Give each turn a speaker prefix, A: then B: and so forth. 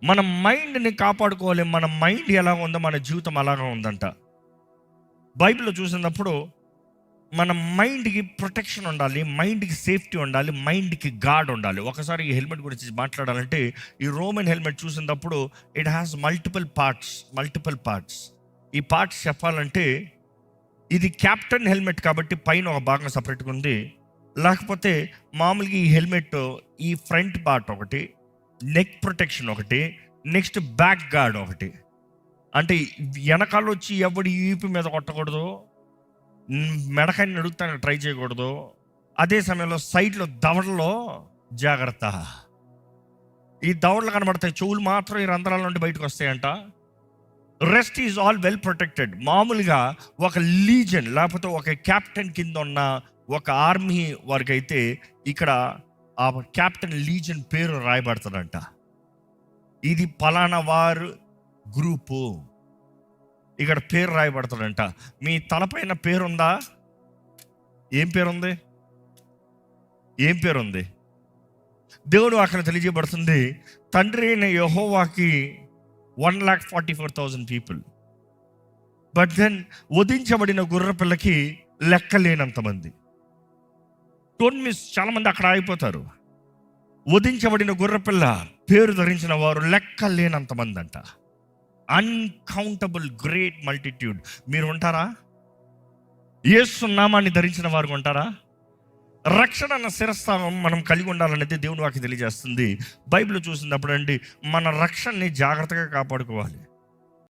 A: మన మైండ్ని కాపాడుకోవాలి. మన మైండ్ ఎలా ఉందో మన జీవితం అలాగా ఉందంట. బైబిల్లో చూసినప్పుడు మన మైండ్కి ప్రొటెక్షన్ ఉండాలి, మైండ్కి సేఫ్టీ ఉండాలి, మైండ్కి గార్డ్ ఉండాలి. ఒకసారి ఈ హెల్మెట్ గురించి మాట్లాడాలంటే, ఈ రోమన్ హెల్మెట్ చూసినప్పుడు ఇట్ హ్యాస్ మల్టిపుల్ పార్ట్స్. ఈ పార్ట్స్ చెప్పాలంటే, ఇది క్యాప్టెన్ హెల్మెట్ కాబట్టి పైన ఒక భాగం సపరేట్గా ఉంది. లేకపోతే మామూలుగా ఈ హెల్మెట్ ఈ ఫ్రంట్ పార్ట్ ఒకటి, నెక్ ప్రొటెక్షన్ ఒకటి, నెక్స్ట్ బ్యాక్ గార్డ్ ఒకటి. అంటే వెనకాల వచ్చి ఎవడి ఈపు మీద కొట్టకూడదు, మెడకాయని నడుగుతానికి ట్రై చేయకూడదు. అదే సమయంలో సైడ్లో దవడలో జాగ్రత్త. ఈ దవడలు కనబడతాయి, చెవులు మాత్రం ఈ రంధ్రాల నుండి బయటకు వస్తాయంట. Rest is all well protected. మామూలుగా ఒక లీజన్ లేకపోతే ఒక క్యాప్టెన్ కింద ఉన్న ఒక ఆర్మీ వారికి అయితే ఇక్కడ ఆ క్యాప్టెన్ లీజన్ పేరు రాయబడుతుందంట. ఇది పలానా వారు గ్రూపు, ఇక్కడ పేరు రాయబడుతుందంట. మీ తలపైన పేరుందా? ఏం పేరుంది? దేవుడు అక్కడ తెలియజేయబడుతుంది, తండ్రి అయిన యెహోవాకి 1,44,000 పీపుల్. బట్ దెన్ వధించబడిన గుర్ర పిల్లకి లెక్కలేనంత మంది. డోంట్ మిస్, చాలా మంది అక్కడ ఆగిపోతారు. వధించబడిన గుర్రపిల్ల పేరు ధరించిన వారు లెక్క లేనంత మంది అంట. Uncountable great multitude. మీరు ఉంటారా? యేసు నామాన్ని ధరించిన వారు ఉంటారా? రక్షణ అన్న శిరస్త్రావం మనం కలిగి ఉండాలనేది దేవుని వాక్యం తెలియజేస్తుంది. బైబిల్ చూసినప్పుడు అండి, మన రక్షణని జాగ్రత్తగా కాపాడుకోవాలి.